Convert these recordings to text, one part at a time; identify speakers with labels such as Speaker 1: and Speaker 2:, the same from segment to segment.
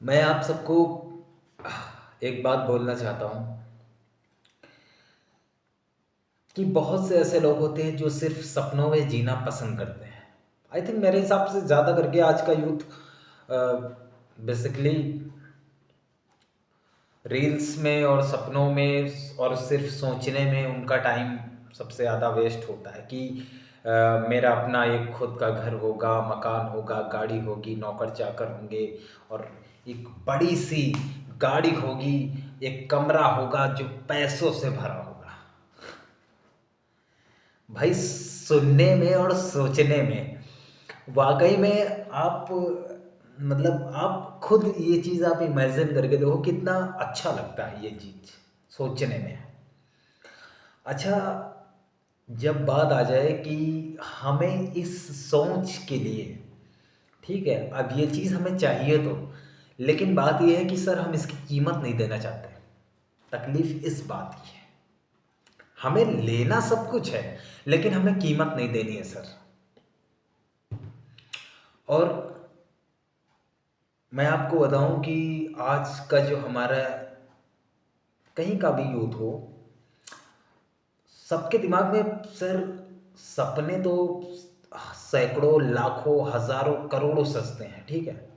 Speaker 1: मैं आप सबको एक बात बोलना चाहता हूँ कि बहुत से ऐसे लोग होते हैं जो सिर्फ सपनों में जीना पसंद करते हैं। आई थिंक मेरे हिसाब से ज़्यादा करके आज का यूथ बेसिकली रील्स में और सपनों में और सिर्फ सोचने में उनका टाइम सबसे ज़्यादा वेस्ट होता है कि मेरा अपना एक खुद का घर होगा, मकान होगा, गाड़ी होगी, नौकर चाकर होंगे और एक बड़ी सी गाड़ी होगी, एक कमरा होगा जो पैसों से भरा होगा। भाई सुनने में और सोचने में वाकई में आप मतलब आप खुद ये चीज़ आप इमेजिन करके देखो कितना अच्छा लगता है ये चीज़ सोचने में। अच्छा, जब बात आ जाए कि हमें इस सोच के लिए, ठीक है, अब ये चीज़ हमें चाहिए तो, लेकिन बात ये है कि सर हम इसकी कीमत नहीं देना चाहते। तकलीफ इस बात की है, हमें लेना सब कुछ है लेकिन हमें कीमत नहीं देनी है सर। और मैं आपको बताऊं कि आज का जो हमारा कहीं का भी यूथ हो, सबके दिमाग में सर सपने तो सैकड़ों, लाखों, हजारों, करोड़ों सजते हैं, ठीक है,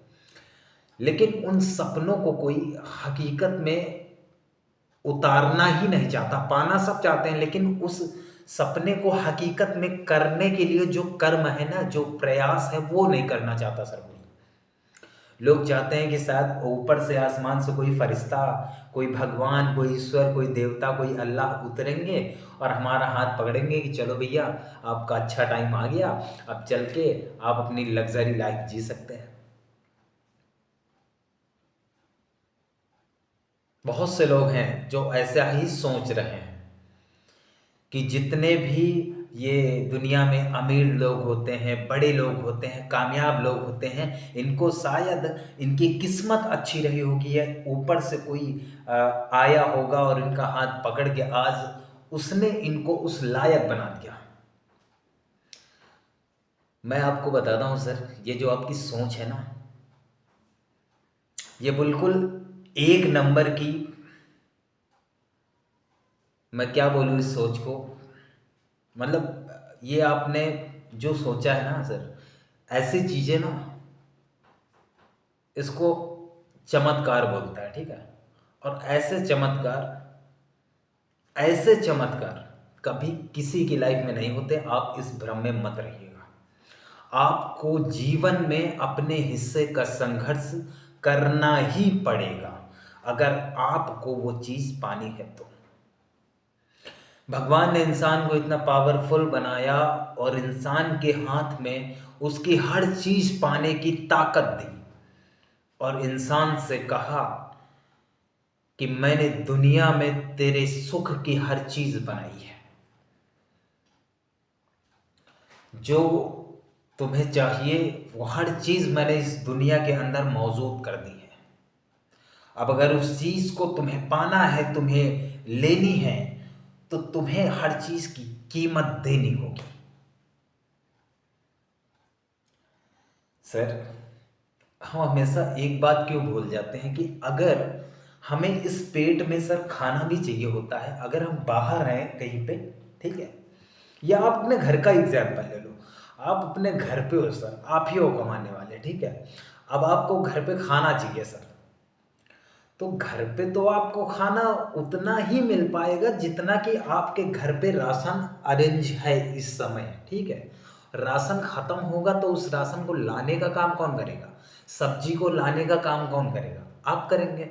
Speaker 1: लेकिन उन सपनों को कोई हकीकत में उतारना ही नहीं चाहता। पाना सब चाहते हैं लेकिन उस सपने को हकीकत में करने के लिए जो कर्म है ना, जो प्रयास है, वो नहीं करना चाहता सर कोई। लोग चाहते हैं कि शायद ऊपर से आसमान से कोई फरिश्ता, कोई भगवान, कोई ईश्वर, कोई देवता, कोई अल्लाह उतरेंगे और हमारा हाथ पकड़ेंगे कि चलो भैया, आपका अच्छा टाइम आ गया, अब चल के आप अपनी लग्जरी लाइफ जी सकते हैं। बहुत से लोग हैं जो ऐसा ही सोच रहे हैं कि जितने भी ये दुनिया में अमीर लोग होते हैं, बड़े लोग होते हैं, कामयाब लोग होते हैं, इनको शायद इनकी किस्मत अच्छी रही होगी या ऊपर से कोई आया होगा और इनका हाथ पकड़ के आज उसने इनको उस लायक बना दिया। मैं आपको बताता हूँ सर, ये जो आपकी सोच है ना, ये बिल्कुल एक नंबर की, मैं क्या बोलूँ इस सोच को, मतलब ये आपने जो सोचा है ना सर, ऐसी चीज़ें ना, इसको चमत्कार बोलता है, ठीक है। और ऐसे चमत्कार कभी किसी की लाइफ में नहीं होते। आप इस भ्रम में मत रहिएगा। आपको जीवन में अपने हिस्से का संघर्ष करना ही पड़ेगा अगर आपको वो चीज़ पानी है तो। भगवान ने इंसान को इतना पावरफुल बनाया और इंसान के हाथ में उसकी हर चीज पाने की ताकत दी और इंसान से कहा कि मैंने दुनिया में तेरे सुख की हर चीज बनाई है, जो तुम्हें चाहिए वो हर चीज मैंने इस दुनिया के अंदर मौजूद कर दी है। अब अगर उस चीज को तुम्हें पाना है, तुम्हें लेनी है, तो तुम्हें हर चीज की कीमत देनी होगी। सर, हम हमेशा एक बात क्यों भूल जाते हैं कि अगर हमें इस पेट में सर खाना भी चाहिए होता है, अगर हम बाहर हैं कहीं पे, ठीक है, या आप अपने घर का एग्जाम्पल ले लो, आप अपने घर पे हो सर, आप ही हो कमाने वाले, ठीक है, अब आपको घर पे खाना चाहिए सर, तो घर पे तो आपको खाना उतना ही मिल पाएगा जितना कि आपके घर पे राशन अरेंज है इस समय, ठीक है। राशन खत्म होगा तो उस राशन को लाने का काम कौन करेगा? सब्जी को लाने का काम कौन करेगा? आप करेंगे।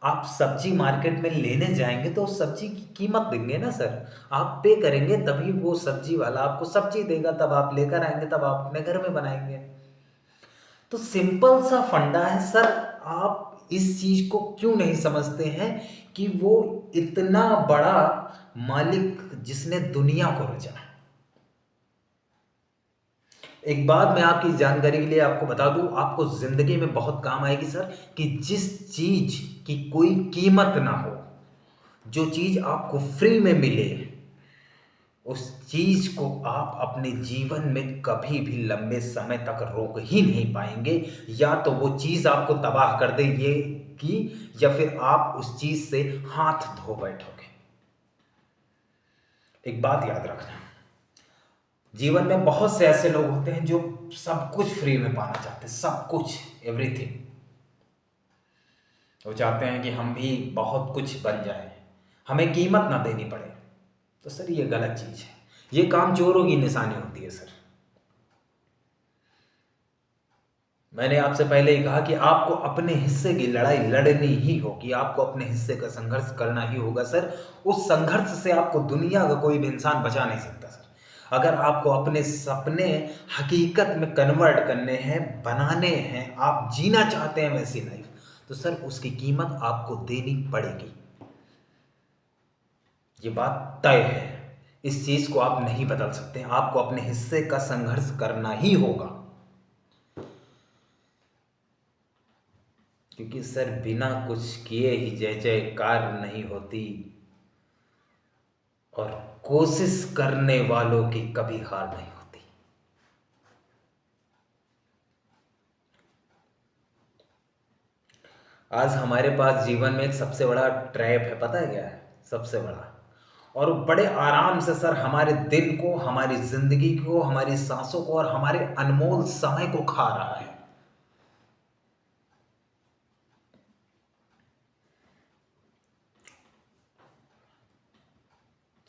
Speaker 1: आप सब्जी मार्केट में लेने जाएंगे तो उस सब्जी की कीमत देंगे ना सर, आप पे करेंगे तभी वो सब्जी वाला आपको सब्जी देगा, तब आप लेकर आएंगे, तब आप अपने घर में बनाएंगे। तो सिंपल सा फंडा है सर। आप इस चीज को क्यों नहीं समझते हैं कि वो इतना बड़ा मालिक जिसने दुनिया को रचा है। एक बात मैं आपकी जानकारी के लिए आपको बता दूं, आपको जिंदगी में बहुत काम आएगी सर, कि जिस चीज की कोई कीमत ना हो, जो चीज आपको फ्री में मिले, उस चीज को आप अपने जीवन में कभी भी लंबे समय तक रोक ही नहीं पाएंगे। या तो वो चीज आपको तबाह कर दे ये कि, या फिर आप उस चीज से हाथ धो बैठोगे। एक बात याद रखना, जीवन में बहुत से ऐसे लोग होते हैं जो सब कुछ फ्री में पाना चाहते हैं, सब कुछ, एवरीथिंग। वो चाहते हैं कि हम भी बहुत कुछ बन जाए, हमें कीमत ना देनी पड़े। तो सर ये गलत चीज है, ये काम चोरों की निशानी होती है सर। मैंने आपसे पहले ही कहा कि आपको अपने हिस्से की लड़ाई लड़नी ही होगी, आपको अपने हिस्से का संघर्ष करना ही होगा सर। उस संघर्ष से आपको दुनिया का कोई भी इंसान बचा नहीं सकता सर। अगर आपको अपने सपने हकीकत में कन्वर्ट करने हैं, बनाने हैं, आप जीना चाहते हैं वैसी लाइफ, तो सर उसकी कीमत आपको देनी पड़ेगी। ये बात तय है, इस चीज को आप नहीं बदल सकते। आपको अपने हिस्से का संघर्ष करना ही होगा, क्योंकि सर बिना कुछ किए ही जय जयकार नहीं होती, और कोशिश करने वालों की कभी हार नहीं होती। आज हमारे पास जीवन में एक सबसे बड़ा ट्रैप है, पता है क्या है सबसे बड़ा? और वो बड़े आराम से सर हमारे दिन को, हमारी जिंदगी को, हमारी सांसों को और हमारे अनमोल समय को खा रहा है।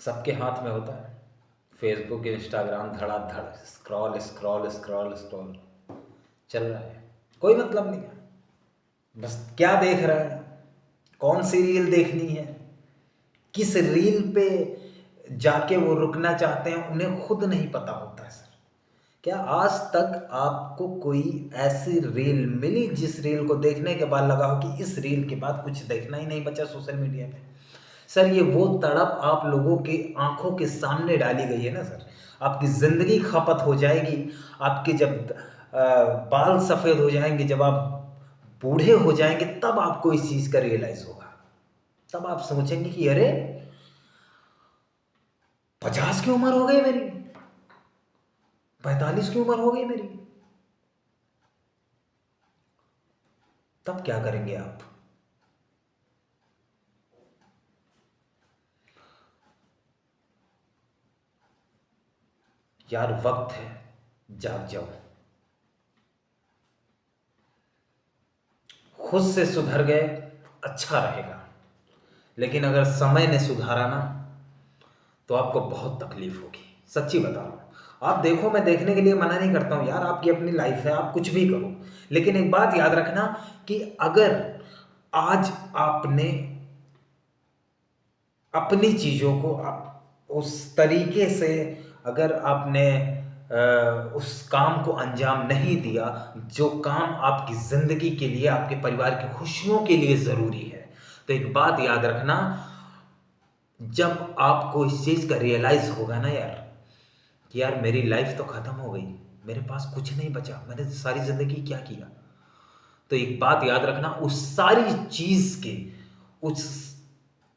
Speaker 1: सबके हाथ में होता है फेसबुक, इंस्टाग्राम, धड़ाधड़ स्क्रॉल स्क्रॉल स्क्रॉल स्क्रॉल चल रहा है, कोई मतलब नहीं है। बस क्या देख रहा है, कौन सी रील देखनी है, किस रील पे जाके वो रुकना चाहते हैं, उन्हें खुद नहीं पता होता है सर। क्या आज तक आपको कोई ऐसी रील मिली जिस रील को देखने के बाद लगा हो कि इस रील के बाद कुछ देखना ही नहीं बचा सोशल मीडिया पे? सर ये वो तड़प आप लोगों की आंखों के सामने डाली गई है ना सर। आपकी जिंदगी खपत हो जाएगी, आपके जब बाल सफेद हो जाएंगे, जब आप बूढ़े हो जाएंगे, तब आपको इस चीज का रियलाइज होगा। तब आप सोचेंगे कि अरे 50 की उम्र हो गई मेरी, 45 की उम्र हो गई मेरी, तब क्या करेंगे आप? यार वक्त है, जाग जाओ, खुद से सुधर गए अच्छा रहेगा। लेकिन अगर समय ने सुधारा ना, तो आपको बहुत तकलीफ होगी, सच्ची बता रहा हूँ। आप देखो, मैं देखने के लिए मना नहीं करता हूँ यार, आपकी अपनी लाइफ है, आप कुछ भी करो। लेकिन एक बात याद रखना कि अगर आज आपने अपनी चीज़ों को उस तरीके से, अगर आपने उस काम को अंजाम नहीं दिया जो काम आपकी ज़िंदगी के लिए, आपके परिवार की खुशियों के लिए ज़रूरी है, तो एक बात याद रखना, जब आपको इस चीज़ का रियलाइज़ होगा ना यार, कि यार मेरी लाइफ तो ख़त्म हो गई, मेरे पास कुछ नहीं बचा, मैंने सारी ज़िंदगी क्या किया, तो एक बात याद रखना, उस सारी चीज़ के, उस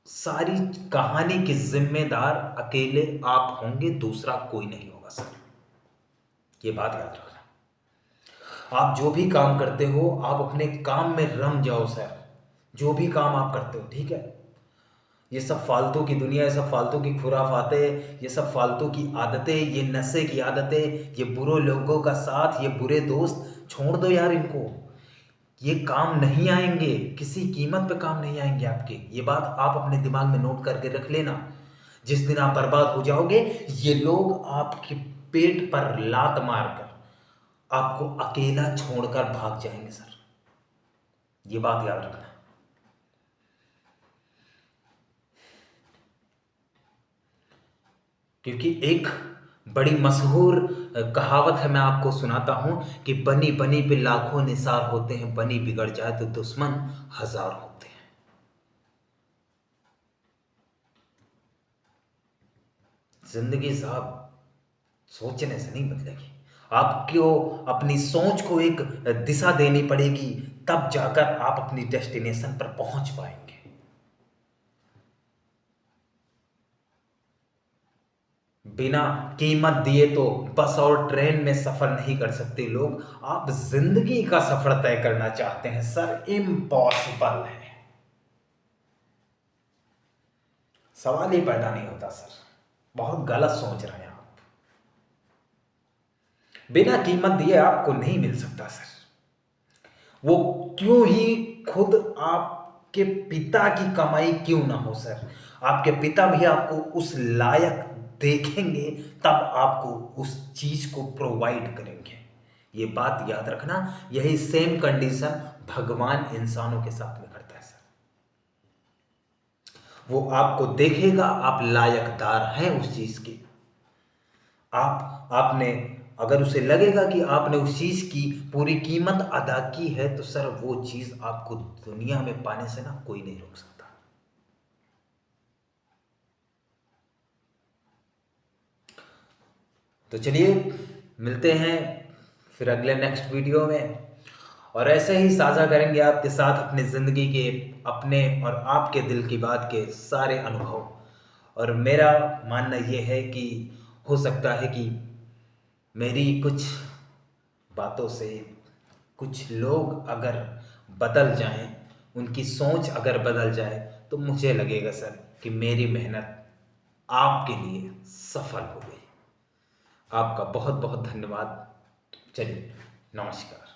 Speaker 1: सारी कहानी के जिम्मेदार अकेले आप होंगे, दूसरा कोई नहीं होगा सर। ये बात याद रखना। आप जो भी काम करते हो, आप अपने काम में रम जाओ सर। जो भी काम आप करते हो, ठीक है? ये सब फालतू की दुनिया, ये सब फालतू की खुराफातें, ये सब फालतू की आदतें, ये नशे की आदतें, ये बुरे लोगों का साथ, ये बुरे दोस्त, छोड़ दो यार इनको। ये काम नहीं आएंगे, किसी कीमत पे काम नहीं आएंगे आपके। ये बात आप अपने दिमाग में नोट करके रख लेना। जिस दिन आप बर्बाद हो जाओगे, ये लोग आपके पेट पर लात मारकर आपको अकेला छोड़कर भाग जाएंगे सर। ये बात याद रखना। क्योंकि एक बड़ी मशहूर कहावत है, मैं आपको सुनाता हूं कि बनी बनी पे लाखों निसार होते हैं, बनी बिगड़ जाए तो दुश्मन हजार होते हैं। जिंदगी साहब सोचने से नहीं बदलेगी, आपको अपनी सोच को एक दिशा देनी पड़ेगी, तब जाकर आप अपनी डेस्टिनेशन पर पहुंच पाएंगे। बिना कीमत दिए तो बस और ट्रेन में सफर नहीं कर सकते लोग। आप जिंदगी का सफर तय करना चाहते हैं सर, इम्पॉसिबल है। सवाल ही पैदा नहीं होता सर, बहुत गलत सोच रहे हैं आप। बिना कीमत दिए आपको नहीं मिल सकता सर। वो क्यों ही खुद आपके पिता की कमाई क्यों ना हो सर, आपके पिता भी आपको उस लायक देखेंगे तब आपको उस चीज को प्रोवाइड करेंगे। ये बात याद रखना। यही सेम कंडीशन भगवान इंसानों के साथ में करता है सर। वो आपको देखेगा आप लायकदार हैं उस चीज के। आपने अगर उसे लगेगा कि आपने उस चीज की पूरी कीमत अदा की है तो सर वो चीज आपको दुनिया में पाने से ना कोई नहीं रोक सकता। तो चलिए मिलते हैं फिर अगले नेक्स्ट वीडियो में, और ऐसे ही साझा करेंगे आपके साथ अपनी ज़िंदगी के, अपने और आपके दिल की बात के सारे अनुभव। और मेरा मानना यह है कि हो सकता है कि मेरी कुछ बातों से कुछ लोग अगर बदल जाएं, उनकी सोच अगर बदल जाए, तो मुझे लगेगा सर कि मेरी मेहनत आपके लिए सफल हो गई। आपका बहुत बहुत धन्यवाद। चलिए, नमस्कार।